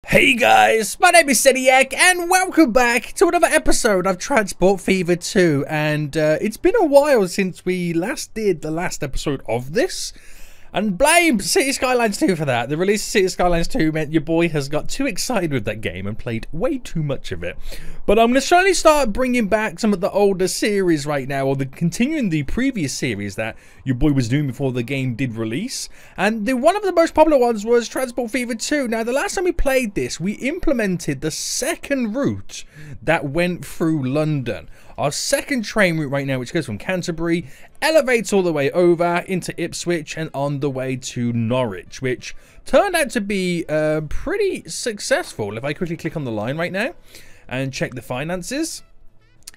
Hey guys, my name is Seniac and welcome back to another episode of Transport Fever 2, and it's been a while since we last did the last episode of this, and blame City Skylines 2 for that. The release of City Skylines 2 meant your boy has got too excited with that game and played way too much of it. But I'm going to slowly start bringing back some of the older series right now, or continuing the previous series that your boy was doing before the game did release. And one of the most popular ones was Transport Fever 2. Now, the last time we played this, we implemented the second route that went through London. Our second train route right now, which goes from Canterbury, elevates all the way over into Ipswich and on the way to Norwich, which turned out to be pretty successful. If I quickly click on the line right now and check the finances,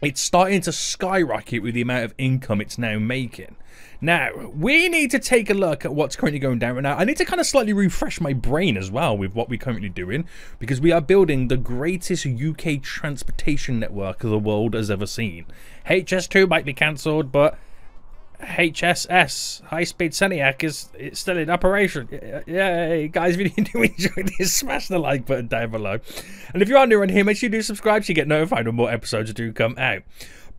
it's starting to skyrocket with the amount of income it's now making. Now, we need to take a look at what's currently going down right now. I need to kind of slightly refresh my brain as well with what we're currently doing, because we are building the greatest UK transportation network the world has ever seen. HS2 might be cancelled, but HSS, High Speed Seniac, is still in operation. Yay, guys, if you do enjoy this, smash the like button down below. And if you are new around here, make sure you do subscribe so you get notified when more episodes do come out.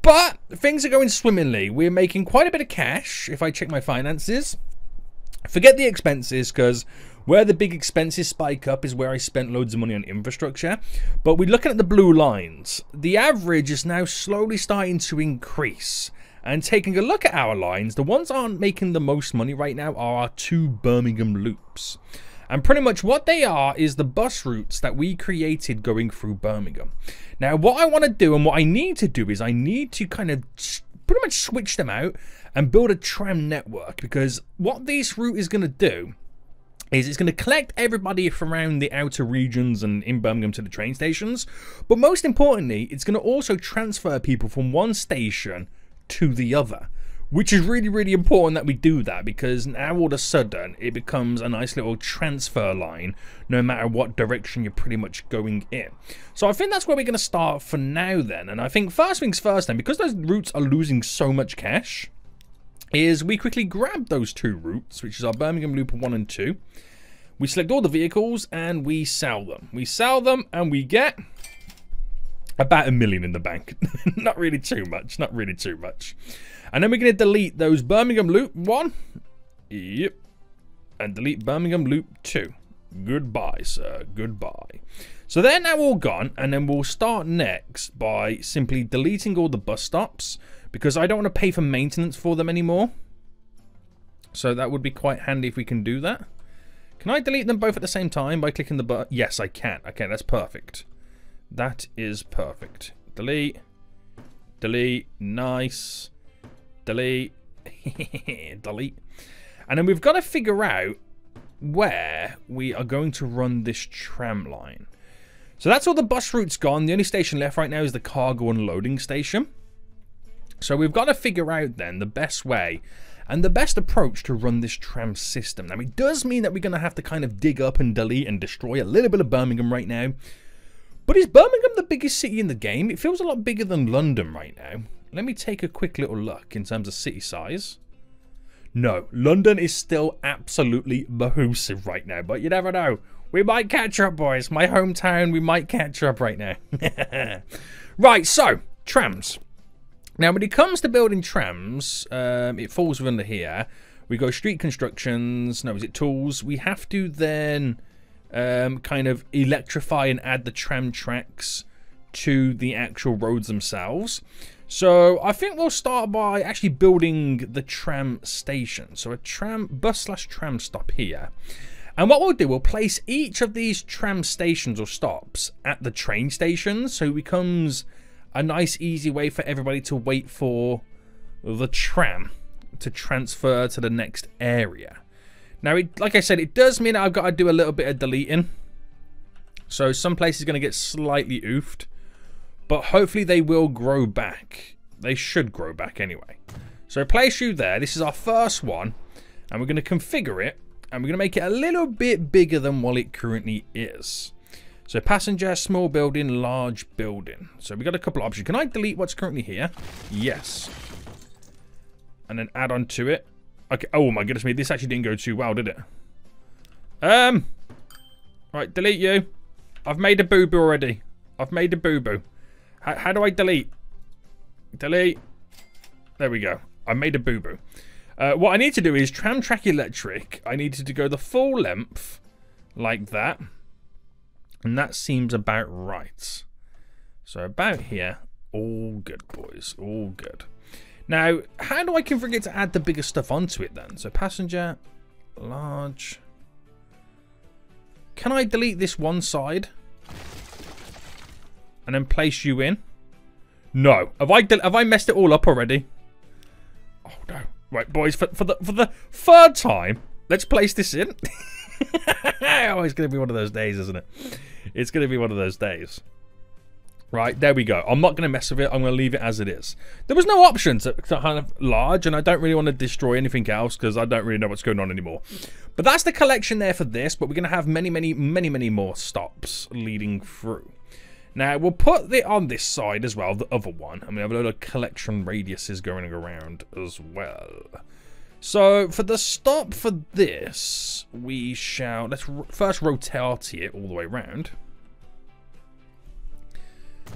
But things are going swimmingly. We're making quite a bit of cash if I check my finances. Forget the expenses, because where the big expenses spike up is where I spent loads of money on infrastructure. But we're looking at the blue lines. The average is now slowly starting to increase. And taking a look at our lines, the ones that aren't making the most money right now are our two Birmingham loops. And pretty much what they are is the bus routes that we created going through Birmingham. Now, what I want to do and what I need to do is I need to kind of pretty much switch them out and build a tram network, because what this route is going to do is it's going to collect everybody from around the outer regions and in Birmingham to the train stations. But most importantly, it's going to also transfer people from one station to the other, which is really, really important that we do that, because now all of a sudden it becomes a nice little transfer line no matter what direction you're pretty much going in. So I think that's where we're going to start for now then. And I think first things first then, because those routes are losing so much cash, is we quickly grab those two routes, which is our Birmingham Loop 1 and 2. We select all the vehicles and we sell them. We sell them and we get about $1 million in the bank. Not really too much, not really too much. And then we're going to delete those Birmingham Loop 1. Yep. And delete Birmingham Loop 2. Goodbye, sir. Goodbye. So they're now all gone. And then we'll start next by simply deleting all the bus stops, because I don't want to pay for maintenance for them anymore. So that would be quite handy if we can do that. Can I delete them both at the same time by clicking the button? Yes, I can. Okay, that's perfect. That is perfect. Delete. Delete. Nice. Delete. Delete. And then we've got to figure out where we are going to run this tram line. So that's all the bus routes gone. The only station left right now is the cargo and loading station. So we've got to figure out then the best way and the best approach to run this tram system. Now, it does mean that we're going to have to kind of dig up and delete and destroy a little bit of Birmingham right now. But is Birmingham the biggest city in the game? It feels a lot bigger than London right now. Let me take a quick little look in terms of city size. No, London is still absolutely massive right now, but you never know. We might catch up, boys. My hometown, we might catch up right now. Right, so, trams. Now, when it comes to building trams, it falls under here. We go street constructions. No, is it tools? We have to then kind of electrify and add the tram tracks to the actual roads themselves. So I think we'll start by actually building the tram station. So a bus/tram stop here. And what we'll do, we'll place each of these tram stations or stops at the train stations, so it becomes a nice easy way for everybody to wait for the tram to transfer to the next area. Now, like I said, it does mean that I've got to do a little bit of deleting. So some places are going to get slightly oofed. But hopefully they will grow back. They should grow back anyway. So place you there. This is our first one. And we're going to configure it. And we're going to make it a little bit bigger than what it currently is. So passenger, small building, large building. So we've got a couple of options. Can I delete what's currently here? Yes. And then add on to it. Okay. Oh my goodness me. This actually didn't go too well, did it? Right. Delete you. I've made a boo-boo already. I've made a boo-boo. How do I delete? Delete. There we go. I made a boo-boo. What I need to do is tram track electric. I needed to go the full length like that. And that seems about right. So about here. All good, boys. All good. Now, how do I configure to add the bigger stuff onto it then? So passenger, large. Can I delete this one side? And then place you in? No. Have I messed it all up already? Oh no. Right, boys, for the third time, let's place this in. Oh, it's gonna be one of those days, isn't it? It's gonna be one of those days. Right, there we go. I'm not going to mess with it. I'm going to leave it as it is. There was no option to kind of large, and I don't really want to destroy anything else because I don't really know what's going on anymore. But that's the collection there for this, but we're going to have many more stops leading through. Now, we'll put it on this side as well, the other one, and we have a lot of collection radiuses going around as well. So, for the stop for this, we shall... Let's first rotate it all the way around.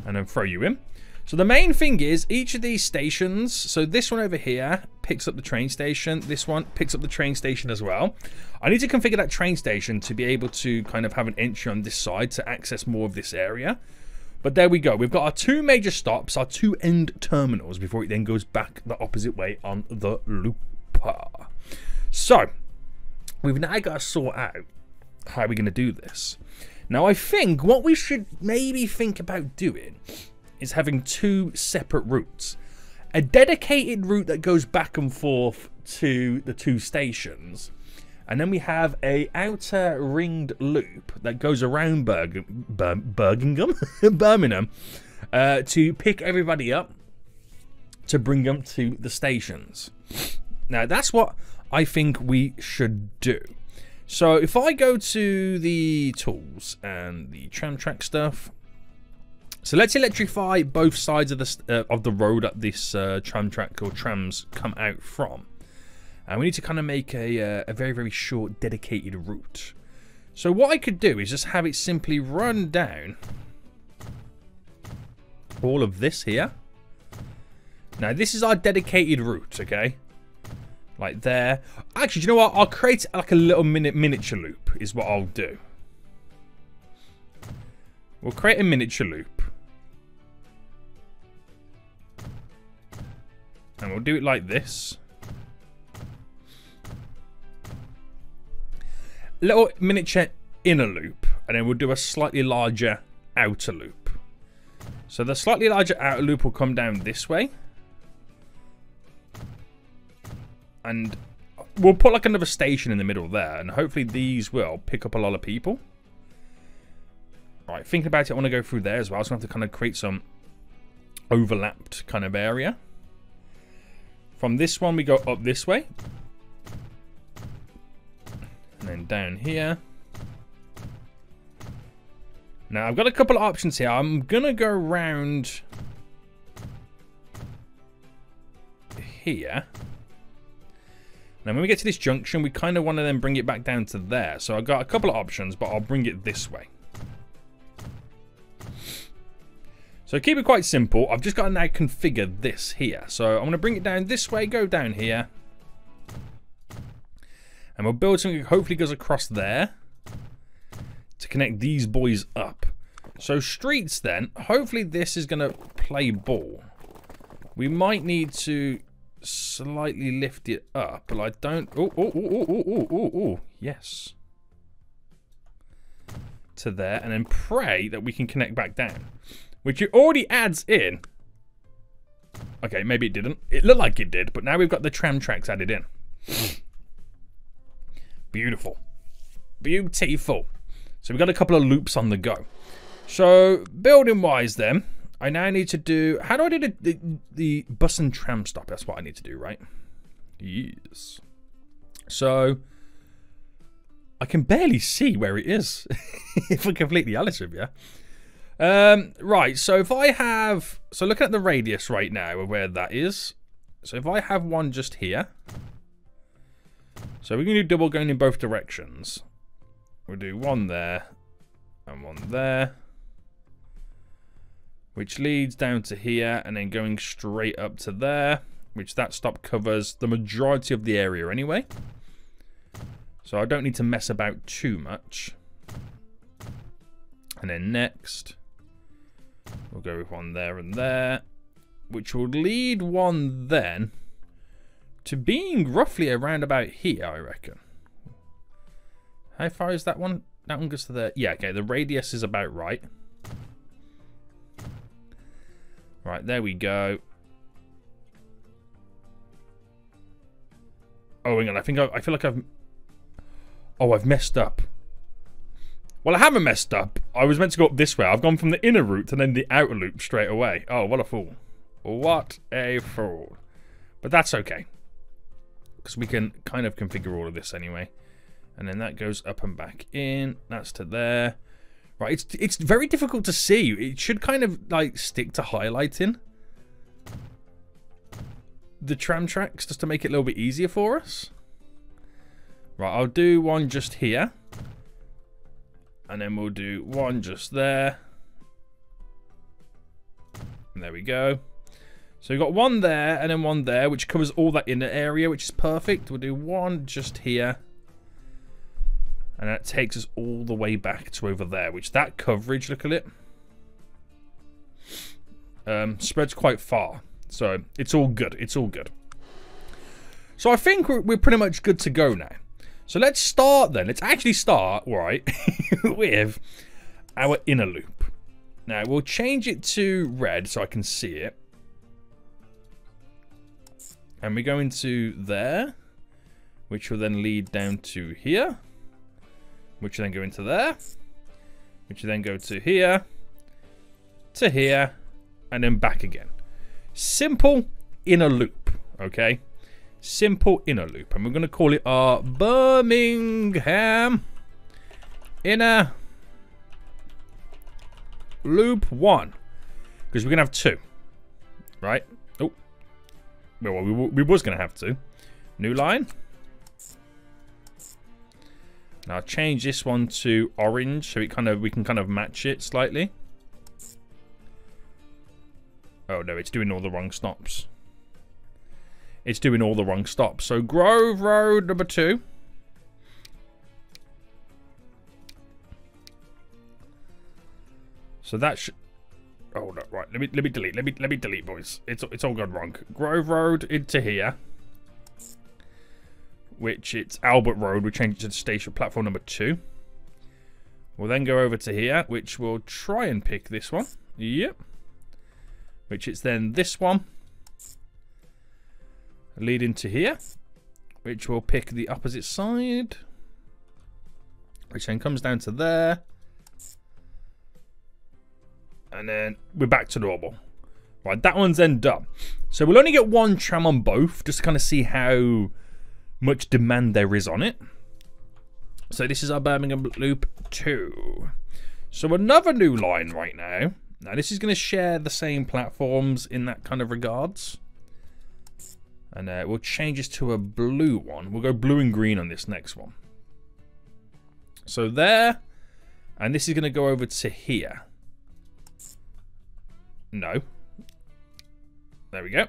And then throw you in. So the main thing is each of these stations, so this one over here picks up the train station, this one picks up the train station as well. I need to configure that train station to be able to kind of have an entry on this side to access more of this area. But there we go. We've got our two major stops, our two end terminals before it then goes back the opposite way on the looper. So we've now got to sort out how we're going to do this. Now, I think what we should maybe think about doing is having two separate routes. A dedicated route that goes back and forth to the two stations. And then we have a outer ringed loop that goes around Birmingham to pick everybody up to bring them to the stations. Now, that's what I think we should do. So if I go to the tools and the tram track stuff, so let's electrify both sides of the road that this tram track or trams come out from, and we need to kind of make a very short dedicated route. So what I could do is just have it simply run down all of this here. Now this is our dedicated route, okay? Like there. Actually, do you know what? I'll create like a little miniature loop is what I'll do. We'll create a miniature loop. And we'll do it like this. Little miniature inner loop. And then we'll do a slightly larger outer loop. So the slightly larger outer loop will come down this way. And we'll put like another station in the middle there. And hopefully these will pick up a lot of people. Right, thinking about it, I want to go through there as well. So I have to kind of create some overlapped kind of area. From this one, we go up this way. And then down here. Now, I've got a couple of options here. I'm going to go around here. Now, when we get to this junction, we kind of want to then bring it back down to there. So I've got a couple of options, but I'll bring it this way. So keep it quite simple. I've just got to now configure this here. So I'm going to bring it down this way, go down here. And we'll build something that hopefully goes across there to connect these boys up. So streets then, hopefully this is going to play ball. We might need to slightly lift it up, but I don't... Oh, yes. To there, and then pray that we can connect back down. Which it already adds in. Okay, maybe it didn't. It looked like it did, but now we've got the tram tracks added in. Beautiful. Beautiful. So we've got a couple of loops on the go. So, building-wise then, I now need to do... How do I do the bus and tram stop? That's what I need to do, right? Yes. So, I can barely see where it is, if I'm completely honest with you. Right, so if I have... So, looking at the radius right now of where that is. So, if I have one just here. So, we're going to do double going in both directions. We'll do one there. And one there. Which leads down to here and then going straight up to there. Which that stop covers the majority of the area anyway. So I don't need to mess about too much. And then next, we'll go with one there and there. Which will lead one then to being roughly around about here, I reckon. How far is that one? That one goes to there. Yeah, okay, the radius is about right. Right, there we go. Oh, hang on, I feel like I've... Oh, I've messed up. Well, I haven't messed up. I was meant to go up this way. I've gone from the inner route and then the outer loop straight away. Oh, what a fool. What a fool. But that's okay. Because we can kind of configure all of this anyway. And then that goes up and back in. That's to there. Right, it's very difficult to see. It should kind of like stick to highlighting the tram tracks just to make it a little bit easier for us. Right, I'll do one just here. And then we'll do one just there. And there we go. So we've got one there and then one there, which covers all that inner area, which is perfect. We'll do one just here. And that takes us all the way back to over there, which that coverage, look at it, spreads quite far. So it's all good. It's all good. So I think we're pretty much good to go now. So let's start then. Let's actually start, right, with our inner loop. Now we'll change it to red so I can see it. And we go into there, which will then lead down to here. Which will then go into there. Which will then go to here. To here. And then back again. Simple inner loop. Okay. Simple inner loop. And we're going to call it our Birmingham inner loop 1. Because we're going to have 2. Right? Oh. Well, we was going to have 2. New line. Now I'll change this one to orange so we can kind of match it slightly. Oh no, it's doing all the wrong stops. It's doing all the wrong stops. So Grove Road number 2. So that should... Oh no, right. Let me delete. Let me delete, boys. It's all gone wrong. Grove Road into here. Which it's Albert Road. We change it to the station platform number 2. We'll then go over to here, which we'll try and pick this one. Yep. Which it's then this one. Lead into here, which will pick the opposite side. Which then comes down to there. And then we're back to normal. Right, that one's then done. So we'll only get one tram on both, just to kind of see how much demand there is on it. So this is our Birmingham Loop 2. So another new line right now. Now this is going to share the same platforms in that kind of regards. And we'll change this to a blue one. We'll go blue and green on this next one. So there. And this is going to go over to here. No. There we go.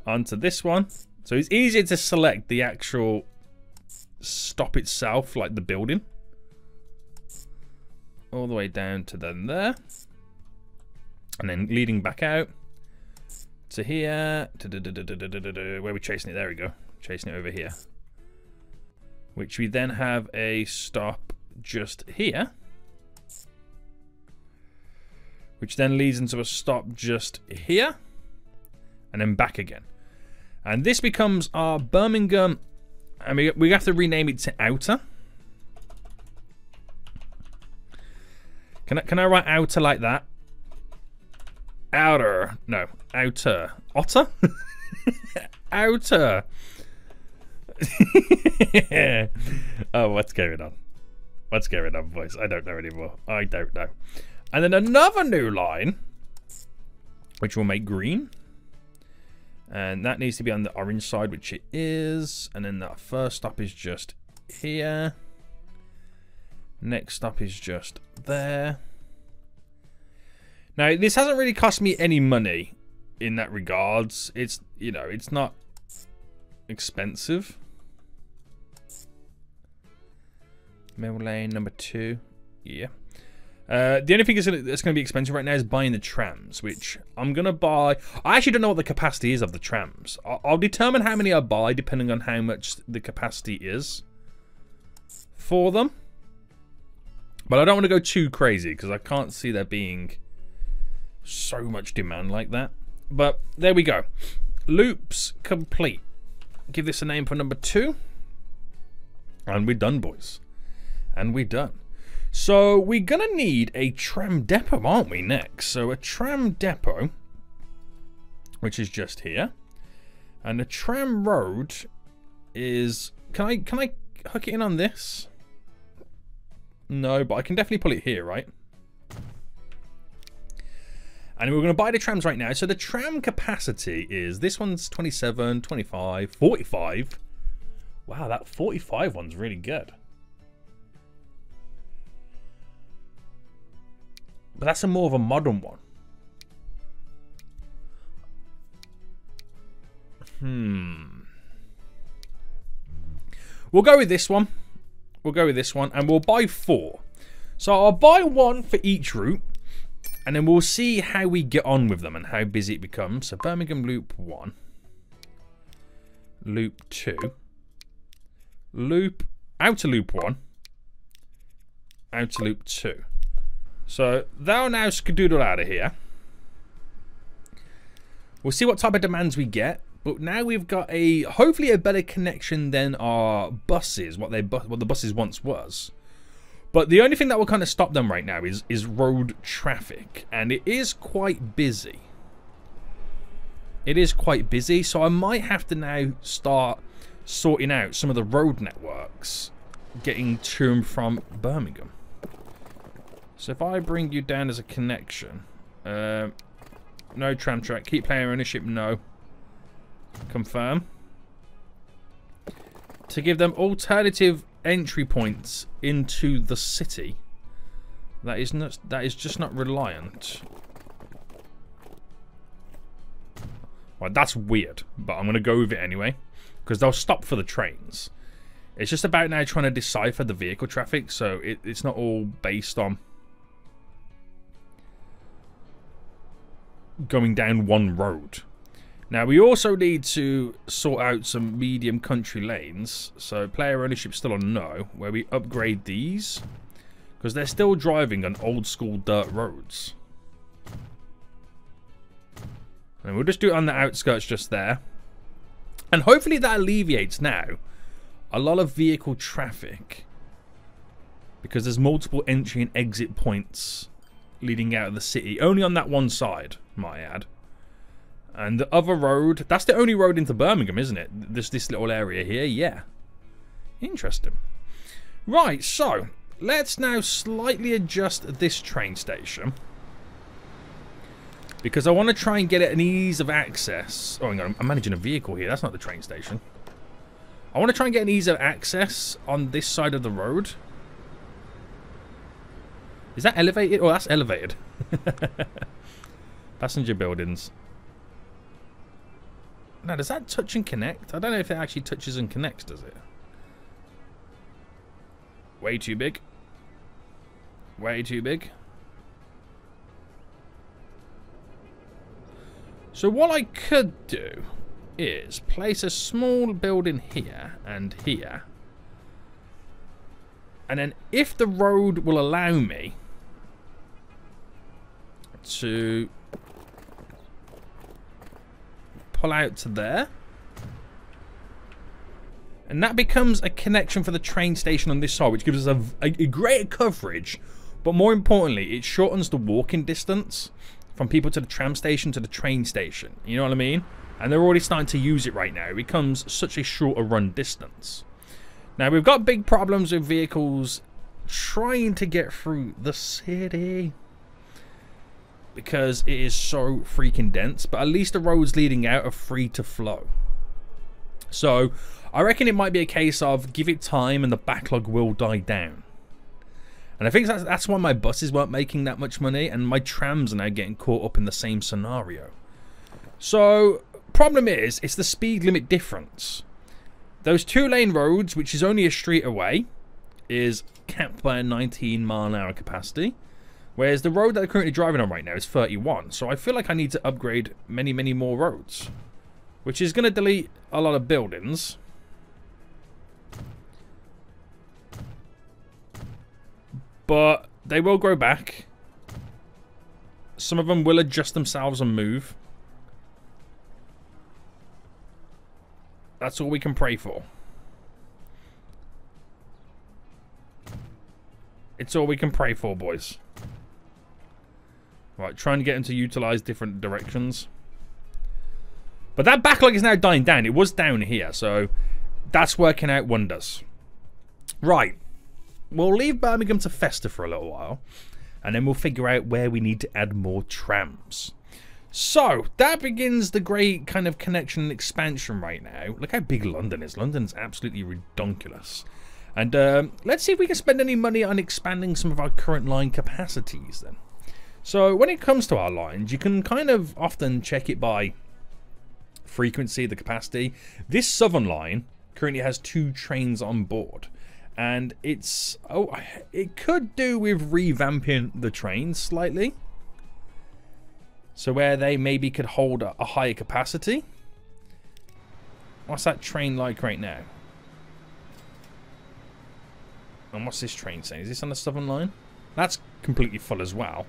Onto this one. So it's easier to select the actual stop itself, like the building. All the way down to then there. And then leading back out to here. Where are we chasing it? There we go. Chasing it over here. Which we then have a stop just here. Which then leads into a stop just here. And then back again. And this becomes our Birmingham, and we have to rename it to Outer. Can I write Outer like that? Outer. No, Outer. Otter? Outer. Oh, what's going on? What's going on, boys? I don't know anymore. I don't know. And then another new line, which will make green. And that needs to be on the orange side, which it is. And then that first stop is just here. Next stop is just there. Now, this hasn't really cost me any money in that regards. It's, you know, it's not expensive. Mill lane number 2. Yeah. The only thing that's going to be expensive right now is buying the trams, which I'm going to buy. I actually don't know what the capacity is of the trams. I'll determine how many I buy depending on how much the capacity is for them. But I don't want to go too crazy because I can't see there being so much demand like that. But there we go. Loops complete. Give this a name for number 2. And we're done, boys. And we're done. So we're going to need a tram depot, aren't we, next? So a tram depot, which is just here. And a tram road is... Can I hook it in on this? No, but I can definitely pull it here, right? And we're going to buy the trams right now. So the tram capacity is... This one's 27, 25, 45. Wow, that 45 one's really good. But that's a more of a modern one. We'll go with this one. We'll go with this one. And we'll buy 4. So I'll buy 1 for each route. And then we'll see how we get on with them and how busy it becomes. So Birmingham Loop 1. Loop 2. Loop... Outer Loop 1. Outer Loop 2. So they'll now skedoodle out of here. We'll see what type of demands we get. But now we've got a hopefully a better connection than our buses, what the buses once was. But the only thing that will kind of stop them right now is road traffic. And it is quite busy. It is quite busy. So I might have to now start sorting out some of the road networks getting to and from Birmingham. So if I bring you down as a connection, no tram track, keep player ownership, no. Confirm. To give them alternative entry points into the city. That is just not reliant. Well, that's weird, but I'm going to go with it anyway. Because they'll stop for the trains. It's just about now trying to decipher the vehicle traffic, so it's not all based on going down one road. Now we also need to sort out some medium country lanes. So player ownership still on no, where we upgrade these because they're still driving on old school dirt roads. And we'll just do it on the outskirts just there. And hopefully that alleviates now a lot of vehicle traffic because there's multiple entry and exit points leading out of the city, only on that one side, might I add. And the other road, that's the only road into Birmingham, isn't it? This little area here, yeah. Interesting. Right, so let's now slightly adjust this train station because I want to try and get an ease of access. Oh, hang on, I'm managing a vehicle here. That's not the train station. I want to try and get an ease of access on this side of the road. Is that elevated? Oh, that's elevated. Passenger buildings. Now, does that touch and connect? I don't know if it actually touches and connects, does it? Way too big. Way too big. So what I could do is place a small building here and here. And then if the road will allow me to pull out to there, and that becomes a connection for the train station on this side, which gives us a greater coverage, but more importantly it shortens the walking distance from people to the tram station to the train station, you know what I mean? And they're already starting to use it right now. It becomes such a shorter run distance. Now we've got big problems with vehicles trying to get through the city because it is so freaking dense, but at least the roads leading out are free to flow. So I reckon it might be a case of give it time and the backlog will die down. And I think that's why my buses weren't making that much money, and my trams are now getting caught up in the same scenario. So, problem is, it's the speed limit difference. Those 2-lane roads, which is only a street away, is capped by a 19-mile-an-hour capacity. Whereas the road that I'm currently driving on right now is 31. So I feel like I need to upgrade many, many more roads. Which is going to delete a lot of buildings. But they will grow back. Some of them will adjust themselves and move. That's all we can pray for. It's all we can pray for, boys. Right, trying to get them to utilize different directions. But that backlog is now dying down. It was down here, so that's working out wonders. Right. We'll leave Birmingham to fester for a little while, and then we'll figure out where we need to add more trams. So, that begins the great kind of connection and expansion right now. Look how big London is. London's absolutely redonkulous. And let's see if we can spend any money on expanding some of our current line capacities then. So, when it comes to our lines, you can kind of often check it by frequency, the capacity. This southern line currently has 2 trains on board. And it's... oh, it could do with revamping the trains slightly. So where they maybe could hold a higher capacity. What's that train like right now? And what's this train saying? Is this on the southern line? That's completely full as well.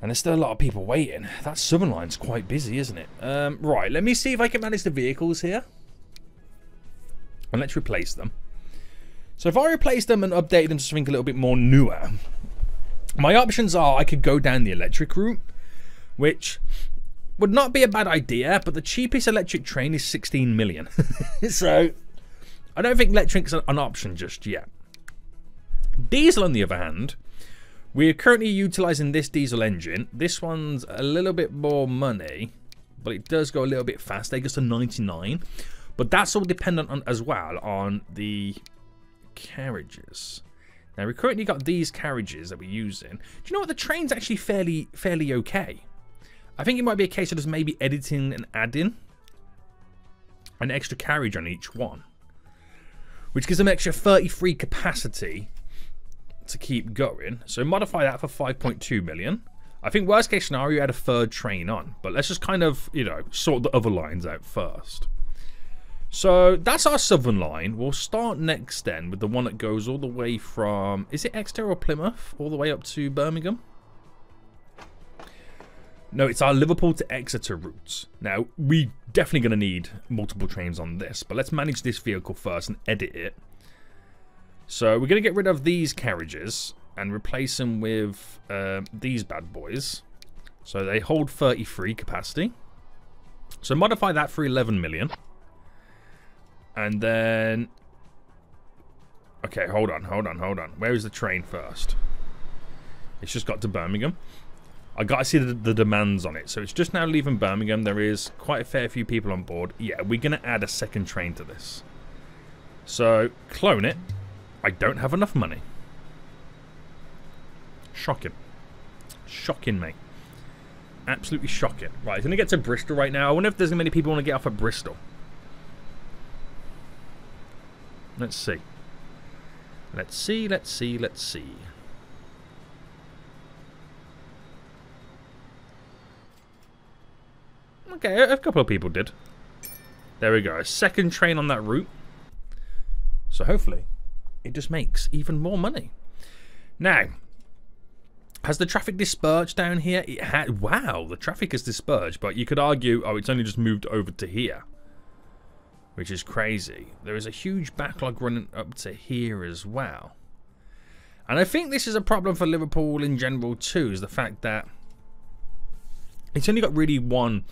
And there's still a lot of people waiting. That southern line's quite busy, isn't it? Right, let me see if I can manage the vehicles here. And let's replace them. So if I replace them and update them to something a little bit more newer, my options are I could go down the electric route, which would not be a bad idea, but the cheapest electric train is 16 million. So I don't think electric's an option just yet. Diesel, on the other hand, we're currently utilising this diesel engine. This one's a little bit more money, but it does go a little bit faster. It goes to 99. But that's all dependent on, as well, on the carriages. Now, we've currently got these carriages that we're using. Do you know what? The train's actually fairly okay. I think it might be a case of just maybe editing and adding an extra carriage on each one, which gives them extra 33 capacity to keep going. So modify that for 5.2 million. I think worst case scenario, you add a 3rd train on. But let's just kind of, you know, sort the other lines out first. So that's our southern line. We'll start next then with the one that goes all the way from, is it Exeter or Plymouth? All the way up to Birmingham? No, it's our Liverpool to Exeter routes. Now, we definitely going to need multiple trains on this, but let's manage this vehicle first and edit it. So we're going to get rid of these carriages and replace them with these bad boys. So they hold 33 capacity. So modify that for 11 million. And then... okay, hold on. Where is the train first? It's just got to Birmingham. I got to see the demands on it. So it's just now leaving Birmingham. There is quite a fair few people on board. Yeah, we're going to add a 2nd train to this. So, clone it. I don't have enough money. Shocking. Shocking, mate. Absolutely shocking. Right, it's going to get to Bristol right now. I wonder if there's many people want to get off at Bristol. Let's see. Let's see. Okay, a couple of people did. There we go. A 2nd train on that route. So hopefully it just makes even more money. Now, has the traffic dispersed down here? It had. Wow, the traffic is dispersed, but you could argue, oh, it's only just moved over to here, which is crazy. There is a huge backlog running up to here as well. And I think this is a problem for Liverpool in general too, is the fact that it's only got really one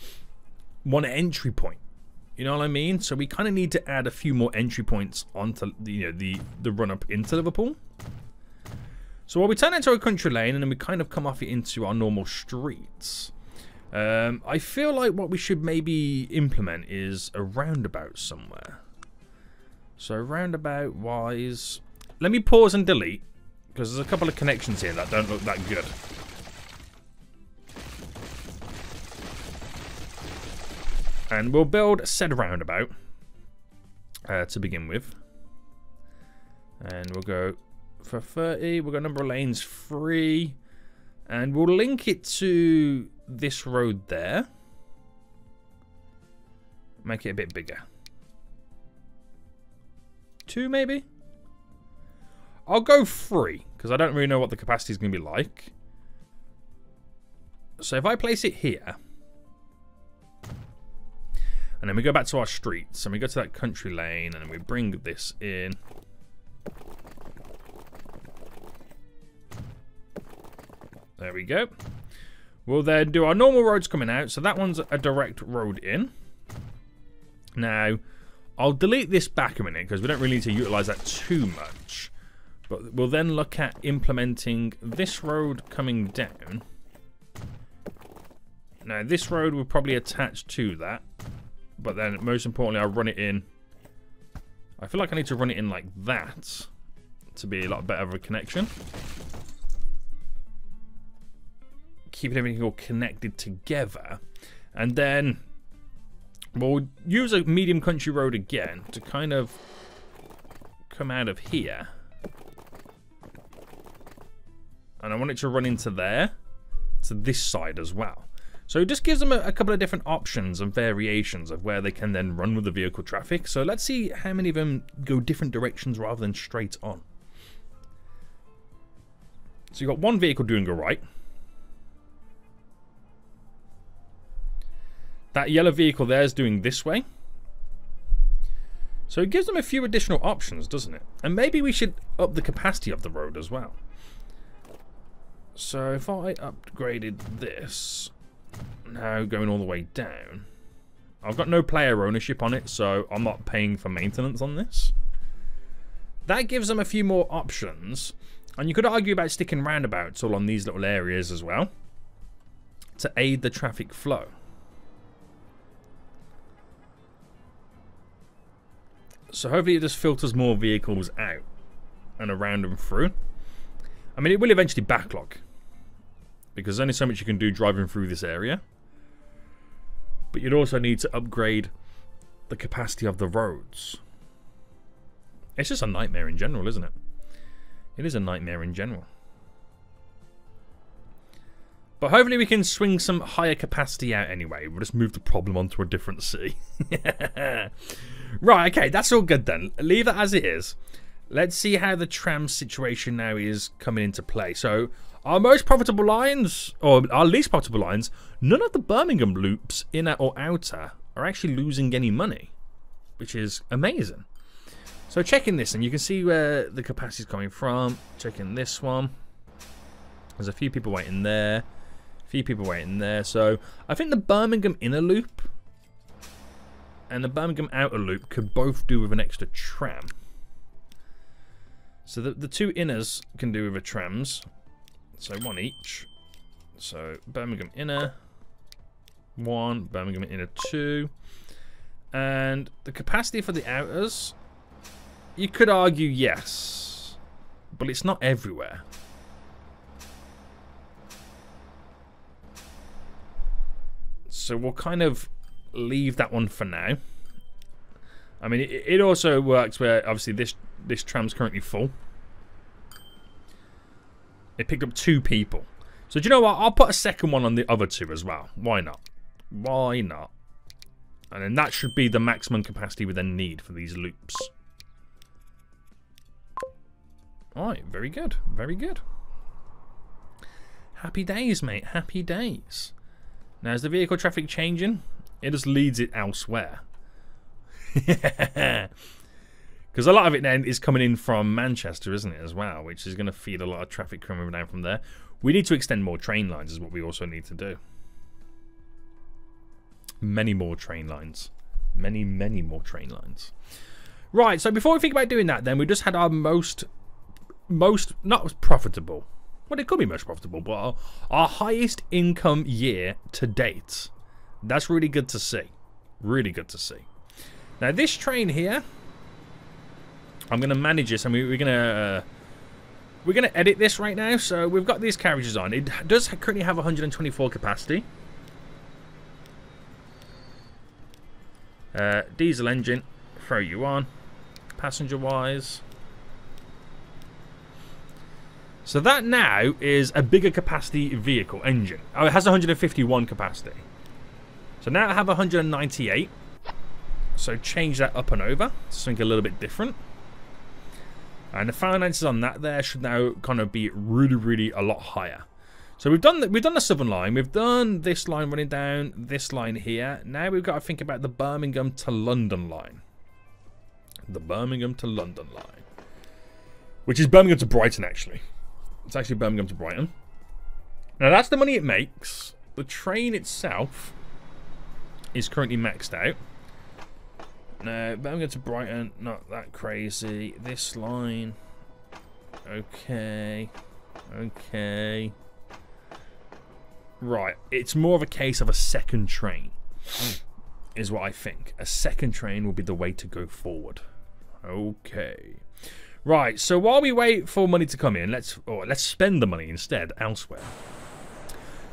entry point. You know what I mean? So we kind of need to add a few more entry points onto the run up into Liverpool. So while we turn into a country lane and then we kind of come off it into our normal streets, I feel like what we should maybe implement is a roundabout somewhere. So roundabout wise, let me pause and delete, because there's a couple of connections here that don't look that good. And we'll build said roundabout to begin with. And we'll go for 30. We'll go number of lanes 3. And we'll link it to this road there. Make it a bit bigger. 2 maybe? I'll go 3, because I don't really know what the capacity is going to be like. So if I place it here, and then we go back to our streets, and we go to that country lane, and then we bring this in. There we go. We'll then do our normal roads coming out, so that one's a direct road in. Now, I'll delete this back a minute, because we don't really need to utilize that too much. But we'll then look at implementing this road coming down. Now, this road will probably attach to that. But then, most importantly, I'll run it in. I feel like I need to run it in like that to be a lot better of a connection. Keeping everything all connected together. And then we'll use a medium country road again to kind of come out of here. And I want it to run into there, to this side as well. So it just gives them a couple of different options and variations of where they can then run with the vehicle traffic. So let's see how many of them go different directions rather than straight on. So you've got one vehicle doing a right. That yellow vehicle there is doing this way. So it gives them a few additional options, doesn't it? And maybe we should up the capacity of the road as well. So if I upgraded this, now going all the way down, I've got no player ownership on it, so I'm not paying for maintenance on this. That gives them a few more options, and you could argue about sticking roundabouts all on these little areas as well to aid the traffic flow. So hopefully it just filters more vehicles out and around and through. I mean, it will eventually backlog, because there's only so much you can do driving through this area. But you'd also need to upgrade the capacity of the roads. It's just a nightmare in general, isn't it? It is a nightmare in general. But hopefully we can swing some higher capacity out anyway. We'll just move the problem onto a different city. Right, okay, that's all good then. Leave that as it is. Let's see how the tram situation now is coming into play. So, our most profitable lines, or our least profitable lines, none of the Birmingham loops, inner or outer, are actually losing any money, which is amazing. So, checking this, and you can see where the capacity is coming from. Checking this one. There's a few people waiting there. A few people waiting there. So, I think the Birmingham inner loop and the Birmingham outer loop could both do with an extra tram. So the two inners can do with a trams. So one each. So Birmingham inner 1, Birmingham inner 2. And the capacity for the outers, you could argue yes, but it's not everywhere. So we'll kind of leave that one for now. I mean, it also works where obviously this tram's currently full. It picked up 2 people. So do you know what? I'll put a second one on the other 2 as well. Why not? Why not? And then that should be the maximum capacity we then need for these loops. Alright, very good. Very good. Happy days, mate. Happy days. Now, is the vehicle traffic changing? It just leads it elsewhere. Because a lot of it then is coming in from Manchester, isn't it, as well? Which is going to feed a lot of traffic coming down from there. We need to extend more train lines is what we also need to do. Many more train lines. Many, many more train lines. Right, so before we think about doing that then, we just had our most not profitable. Well, it could be most profitable, but our highest income year to date. That's really good to see. Really good to see. Now, this train here, I'm going to manage this, and we're going to edit this right now. So we've got these carriages on. It does currently have 124 capacity. Diesel engine, throw you on. Passenger wise. So that now is a bigger capacity vehicle engine. Oh, it has 151 capacity. So now I have 198. So change that up and over. Something a little bit different. And the finances on that there should now kind of be really a lot higher. So we've done the Southern line. We've done this line running down this line here. Now we've got to think about the Birmingham to London line. The Birmingham to London line. Which is Birmingham to Brighton, actually. It's actually Birmingham to Brighton. Now that's the money it makes. The train itself is currently maxed out. No, Birmingham to Brighton, not that crazy. This line, okay. Right, it's more of a case of a second train, is what I think. A second train will be the way to go forward. Okay. Right, so while we wait for money to come in, let's spend the money instead elsewhere.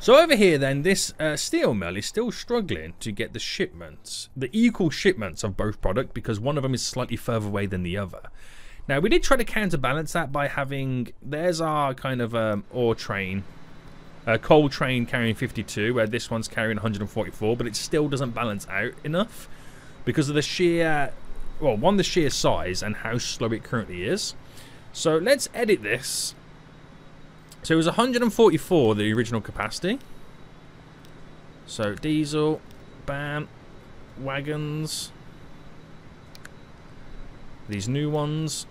So over here then, this steel mill is still struggling to get the shipments, the equal shipments of both product, because one of them is slightly further away than the other. Now we did try to counterbalance that by having, there's our kind of ore train, coal train carrying 52, where this one's carrying 144, but it still doesn't balance out enough because of the sheer, well, one, the sheer size and how slow it currently is. So let's edit this. So it was 144, the original capacity. So diesel, bam, wagons. These new ones.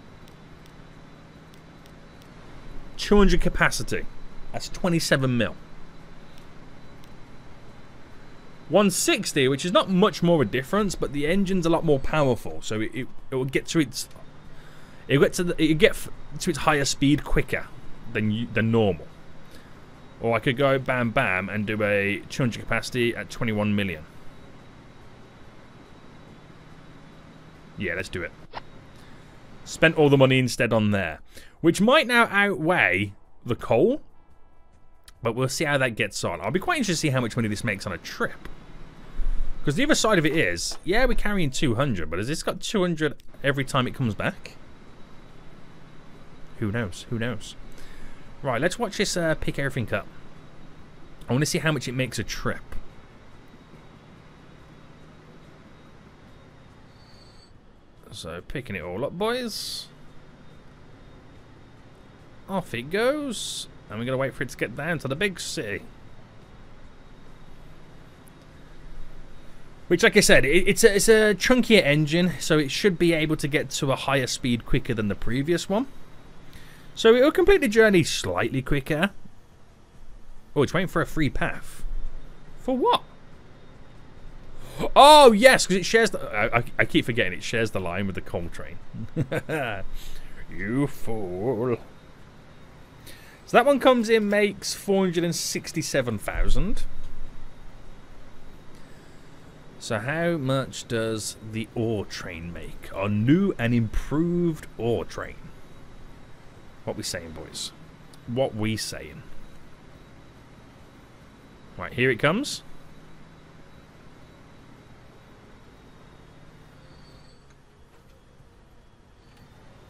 200 capacity. That's 27 mil. 160, which is not much more of a difference, but the engine's a lot more powerful, so it will get to its higher speed quicker than normal. Or I could go bam bam and do a 200 capacity at 21 million. Yeah, let's do it. Spent all the money instead on there, which might now outweigh the coal, but we'll see how that gets on. I'll be quite interested to see how much money this makes on a trip. Because the other side of it is, yeah, we're carrying 200, but has this got 200 every time it comes back? Who knows? Who knows? Right, let's watch this pick everything up. I want to see how much it makes a trip. So, picking it all up, boys. Off it goes. And we're going to wait for it to get down to the big city. Which, like I said, it's a chunkier engine, so it should be able to get to a higher speed quicker than the previous one. So it will complete the journey slightly quicker. Oh, it's waiting for a free path. For what? Oh, yes, because it shares the... I keep forgetting it shares the line with the coal train. You fool. So that one comes in, makes 467,000. So how much does the ore train make? Our new and improved ore train. What we saying, boys? What we saying? Right, here it comes.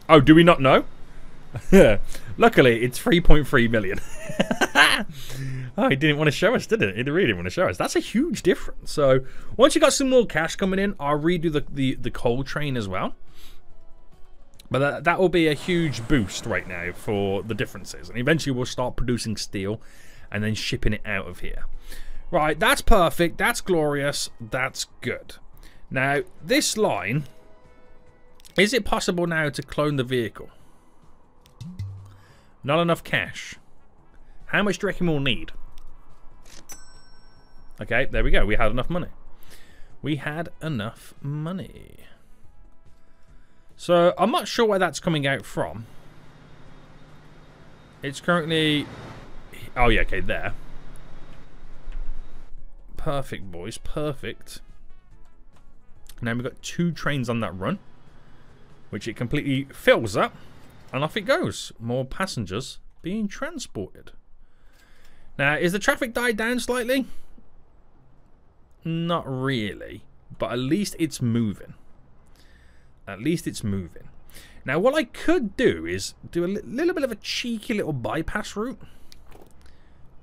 Oh, do we not know? Luckily, it's 3.3 million. Oh, it didn't want to show us, did it? It really didn't want to show us. That's a huge difference. So, once you got some more cash coming in, I'll redo the coal train as well. But that will be a huge boost right now for the differences. And eventually we'll start producing steel and then shipping it out of here. Right, that's perfect. That's glorious. That's good. Now, this line, is it possible now to clone the vehicle? Not enough cash. How much do you reckon we'll need? Okay, there we go. We had enough money. We had enough money. So, I'm not sure where that's coming out from. It's currently... Oh, yeah, okay, there. Perfect, boys. Perfect. Now we've got 2 trains on that run. which it completely fills up, and off it goes. More passengers being transported. Now, is the traffic died down slightly? Not really, but at least it's moving. At least it's moving. Now, what I could do is do a little bit of a cheeky little bypass route.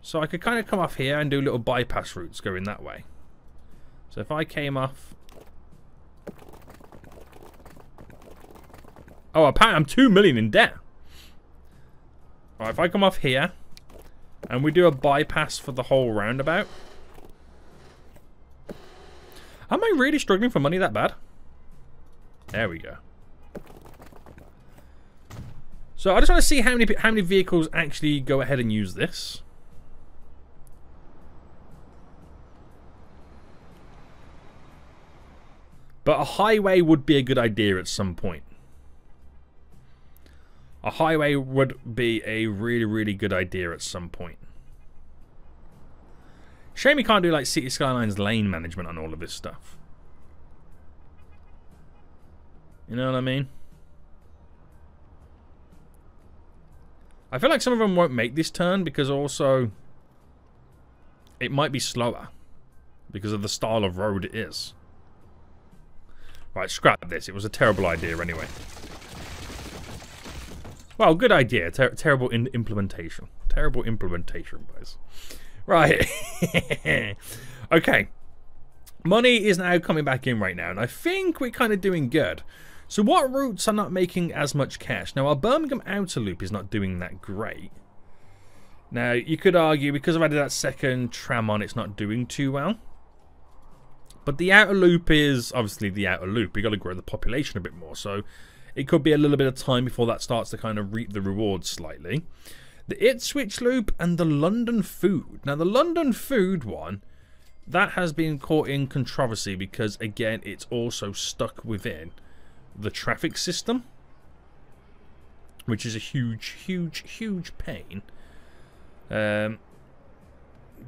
So I could kind of come off here and do little bypass routes going that way. So if I came off... Oh, apparently I'm 2 million in debt. Alright, if I come off here and we do a bypass for the whole roundabout. Am I really struggling for money that bad? There we go. So I just want to see how many vehicles actually go ahead and use this. But a highway would be a good idea at some point. A highway would be a really, really good idea at some point. Shame we can't do like City Skylines lane management on all of this stuff. You know what I mean? I feel like some of them won't make this turn because also it might be slower because of the style of road it is. Right, scrap this. It was a terrible idea anyway. Well, good idea. Terrible implementation. Terrible implementation, guys. Right. Okay. Money is now coming back in right now, and I think we're kind of doing good. So what routes are not making as much cash? Now, our Birmingham outer loop is not doing that great. Now, you could argue, because I've added that second tram on, it's not doing too well. But the outer loop is obviously the outer loop. We've got to grow the population a bit more. So it could be a little bit of time before that starts to kind of reap the rewards slightly. The Ipswich loop and the London food. Now the London food one, that has been caught in controversy because again it's also stuck within the traffic system. Which is a huge pain. But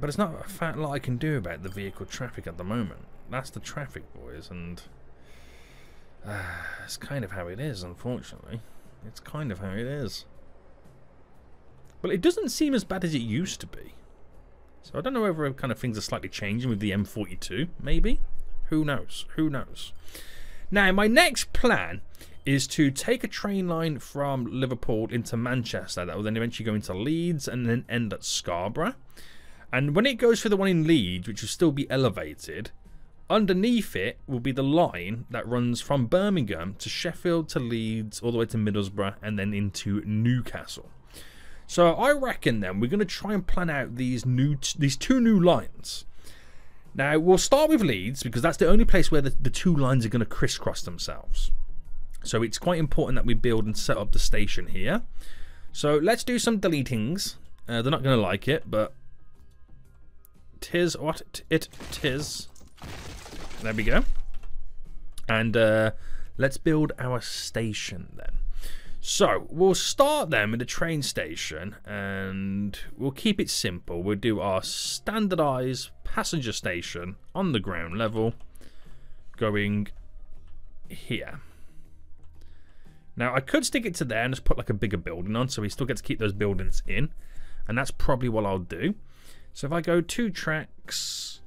it's not a fat lot I can do about the vehicle traffic at the moment. That's the traffic, boys, and it's kind of how it is, unfortunately. It's kind of how it is. But it doesn't seem as bad as it used to be. So I don't know whether kind of things are slightly changing with the M42, maybe? Who knows? Who knows? Now, my next plan is to take a train line from Liverpool into Manchester. That will then eventually go into Leeds and then end at Scarborough. And when it goes for the one in Leeds, which will still be elevated, underneath it will be the line that runs from Birmingham to Sheffield to Leeds, all the way to Middlesbrough, and then into Newcastle. So I reckon then we're going to try and plan out these two new lines. Now we'll start with Leeds because that's the only place where the two lines are going to crisscross themselves. So it's quite important that we build and set up the station here. So let's do some deletings. They're not going to like it, but tis what it tis. There we go. And let's build our station then. So we'll start then with the train station and we'll keep it simple. We'll do our standardized passenger station on the ground level going here. Now I could stick it to there and just put like a bigger building on so we still get to keep those buildings in, and that's probably what I'll do. So if I go 2 tracks,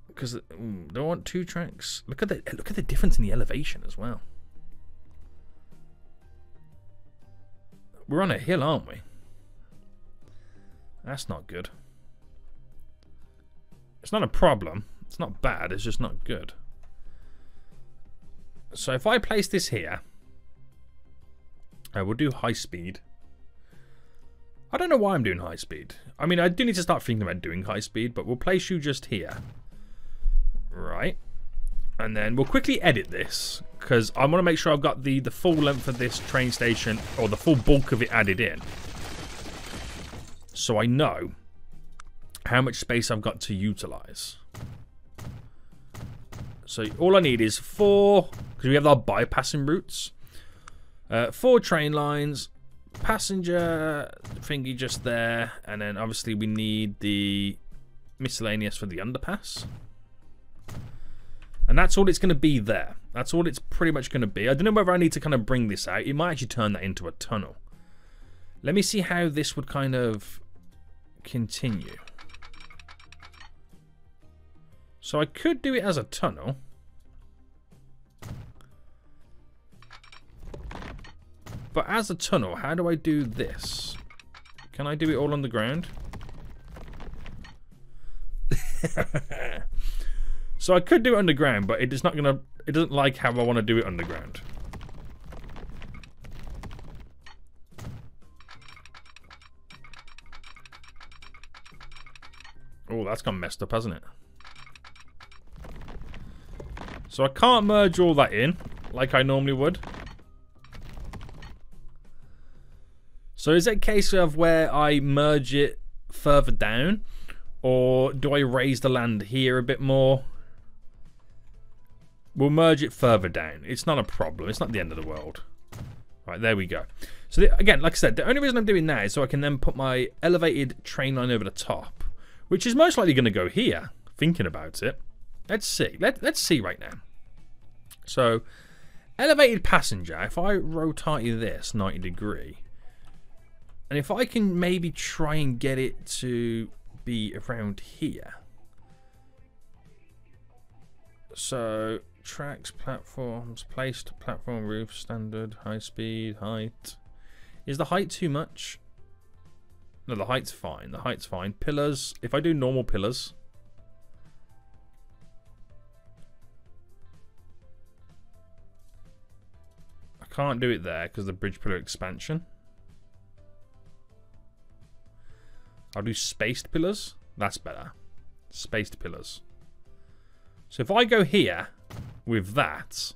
because do I want 2 tracks? Look at the difference in the elevation as well. We're on a hill, aren't we? That's not good. It's not a problem. It's not bad. It's just not good. So if I place this here, we'll do high speed. I don't know why I'm doing high speed. I mean, I do need to start thinking about doing high speed, but we'll place you just here. Right. And then we'll quickly edit this because I want to make sure I've got the full length of this train station, or the full bulk of it, added in. So I know how much space I've got to utilize. So all I need is 4, because we have our bypassing routes. 4 train lines, passenger thingy just there, and then obviously we need the miscellaneous for the underpass. And that's all it's going to be there. That's all it's pretty much going to be. I don't know whether I need to kind of bring this out. It might actually turn that into a tunnel. Let me see how this would kind of continue. So I could do it as a tunnel. But as a tunnel, how do I do this? Can I do it all on the ground? So I could do it underground, but it's not gonna. It doesn't like how I want to do it underground. Oh, that's gone messed up, hasn't it? So I can't merge all that in like I normally would. So is it a case of where I merge it further down? Or do I raise the land here a bit more? We'll merge it further down. It's not a problem. It's not the end of the world. Right, there we go. So again, like I said, the only reason I'm doing that is so I can then put my elevated train line over the top, which is most likely going to go here, thinking about it. Let's see. Let's see right now. So, elevated passenger, if I rotate this 90 degree, and if I can maybe try and get it to be around here. So, tracks, platforms, placed, platform, roof, standard, high speed, height. Is the height too much? No, the height's fine. The height's fine. Pillars, if I do normal pillars. I can't do it there because of the bridge pillar expansion. I'll do spaced pillars. That's better. Spaced pillars. So if I go here with that,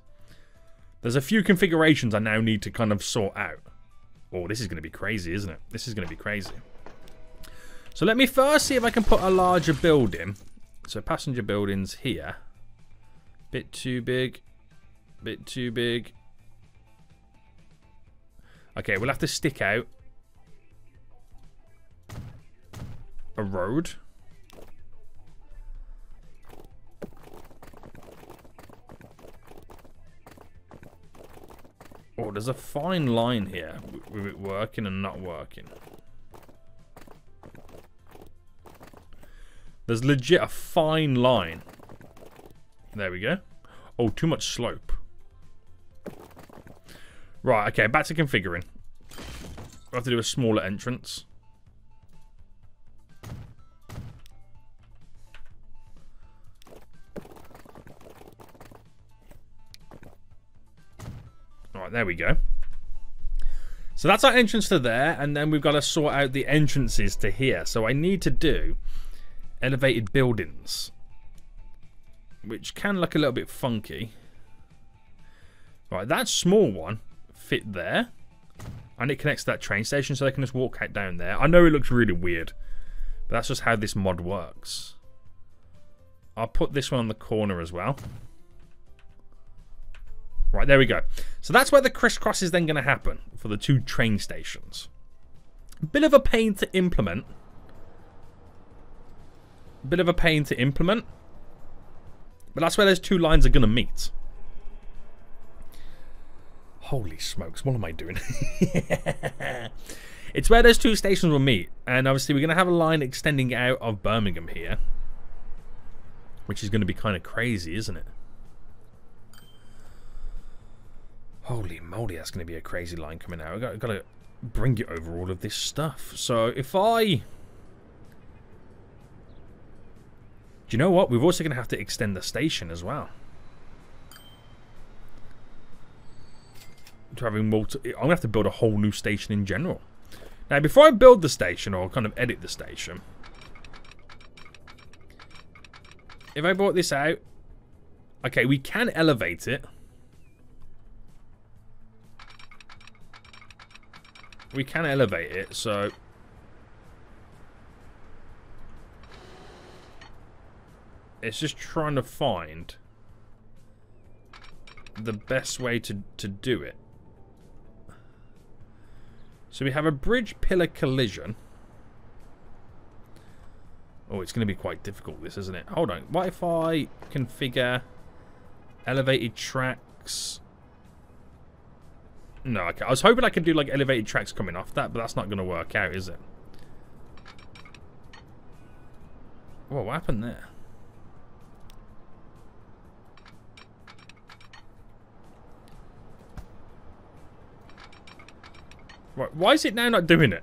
there's a few configurations I now need to kind of sort out. Oh, this is going to be crazy, isn't it? This is going to be crazy. So let me first see if I can put a larger building. So passenger buildings here. Bit too big. Bit too big. Okay, we'll have to stick out a road. Oh, there's a fine line here with it working and not working. There's legit a fine line. There we go. Oh, too much slope. Right, okay, back to configuring. We'll have to do a smaller entrance. Alright, there we go. So that's our entrance to there, and then we've got to sort out the entrances to here. So I need to do elevated buildings, which can look a little bit funky. Right, that small one fit there, and it connects to that train station, so they can just walk out down there. I know it looks really weird, but that's just how this mod works. I'll put this one on the corner as well. Right, there we go. So that's where the crisscross is then going to happen for the two train stations. Bit of a pain to implement. Bit of a pain to implement. But that's where those two lines are going to meet. Holy smokes, what am I doing? It's where those two stations will meet. And obviously we're going to have a line extending out of Birmingham here. Which is going to be kind of crazy, isn't it? Holy moly, that's going to be a crazy line coming out. I've got to bring it over all of this stuff. So if I... Do you know what? We're also going to have to extend the station as well. To having I'm going to have to build a whole new station in general. Now, before I build the station, or kind of edit the station, if I brought this out... Okay, we can elevate it. We can elevate it, so... It's just trying to find the best way to do it. So we have a bridge pillar collision. Oh, it's going to be quite difficult, this, isn't it? Hold on. What if I configure elevated track tracks. No, okay. I was hoping I could do like elevated tracks coming off that, but that's not going to work out, is it? Whoa, what happened there? Right, why is it now not doing it?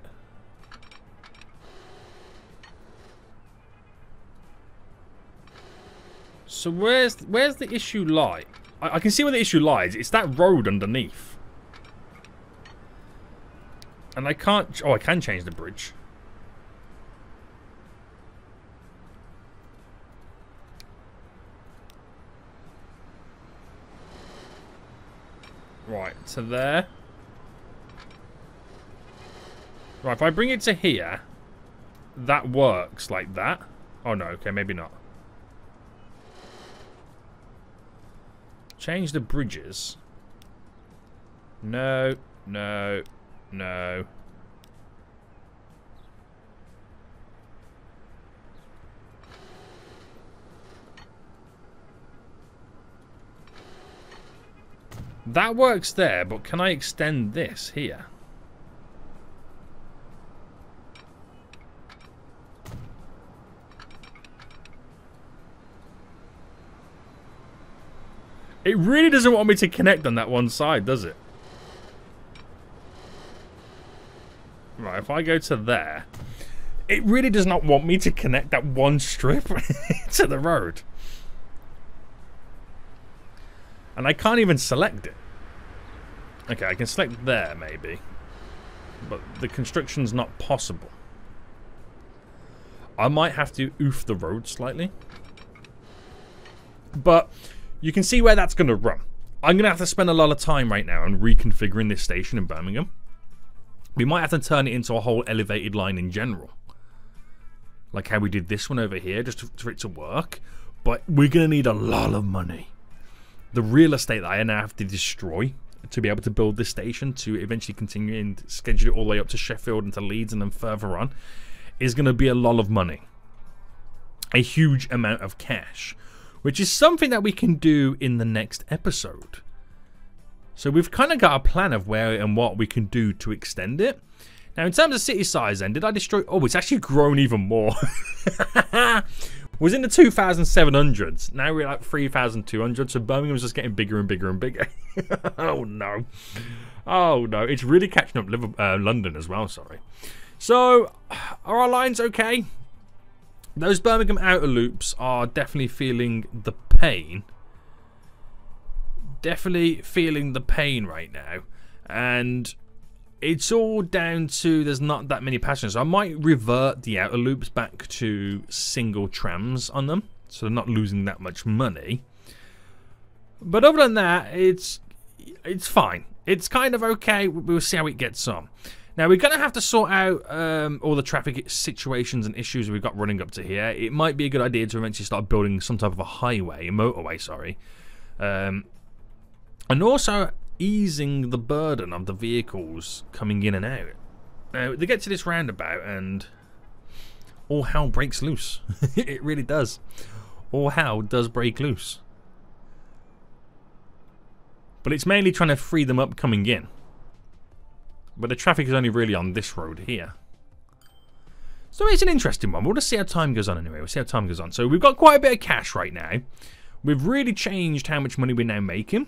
So where's the issue lie? I can see where the issue lies. It's that road underneath. And I can't... Oh, I can change the bridge. Right, to there. Right, if I bring it to here, that works like that. Oh no, okay, maybe not. Change the bridges. No, no, no. That works there, but can I extend this here? It really doesn't want me to connect on that one side, does it? Right, if I go to there, it really does not want me to connect that one strip to the road. And I can't even select it. Okay, I can select there, maybe. But the construction's not possible. I might have to oof the road slightly. But you can see where that's going to run. I'm going to have to spend a lot of time right now on reconfiguring this station in Birmingham. We might have to turn it into a whole elevated line in general. Like how we did this one over here, just for it to work. But we're going to need a lot of money. The real estate that I now have to destroy to be able to build this station, to eventually continue and schedule it all the way up to Sheffield and to Leeds and then further on, is going to be a lot of money. A huge amount of cash. Which is something that we can do in the next episode. So we've kind of got a plan of where and what we can do to extend it. Now in terms of city size then, did I destroy... Oh, it's actually grown even more. Was in the 2,700s. Now we're at 3,200. So Birmingham's just getting bigger and bigger and bigger. Oh no. Oh no. It's really catching up London as well, sorry. So, are our lines okay? Those Birmingham outer loops are definitely feeling the pain. Definitely feeling the pain right now. And it's all down to there's not that many passengers. So I might revert the outer loops back to single trams on them. So they're not losing that much money. But other than that, it's fine. It's kind of okay. We'll see how it gets on. Now, we're going to have to sort out all the traffic situations and issues we've got running up to here. It might be a good idea to eventually start building some type of a highway, a motorway, sorry. And also easing the burden of the vehicles coming in and out. Now, they get to this roundabout and all hell breaks loose. It really does. All hell does break loose. But it's mainly trying to free them up coming in. But the traffic is only really on this road here. So it's an interesting one. We'll just see how time goes on anyway. We'll see how time goes on. So we've got quite a bit of cash right now. We've really changed how much money we're now making.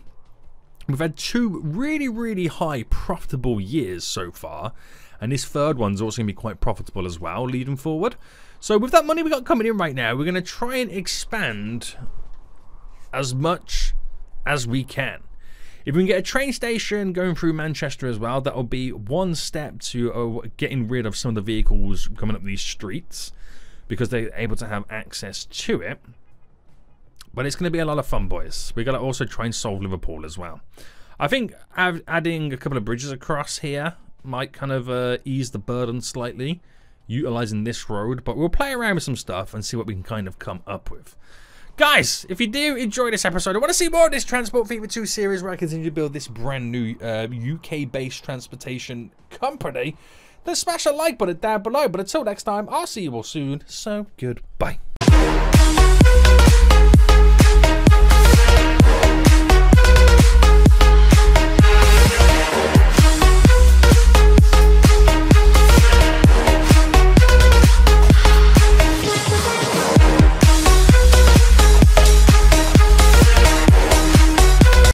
We've had 2 really, really high profitable years so far. And this third one's also going to be quite profitable as well, leading forward. So with that money we got coming in right now, we're going to try and expand as much as we can. If we can get a train station going through Manchester as well, that'll be one step to getting rid of some of the vehicles coming up these streets, because they're able to have access to it. But it's going to be a lot of fun, boys. We're going to also try and solve Liverpool as well. I think adding a couple of bridges across here might kind of ease the burden slightly, utilizing this road. But we'll play around with some stuff and see what we can kind of come up with. Guys, if you do enjoy this episode, I want to see more of this Transport Fever 2 series where I continue to build this brand new UK-based transportation company, then smash a like button down below. But until next time, I'll see you all soon. So, goodbye.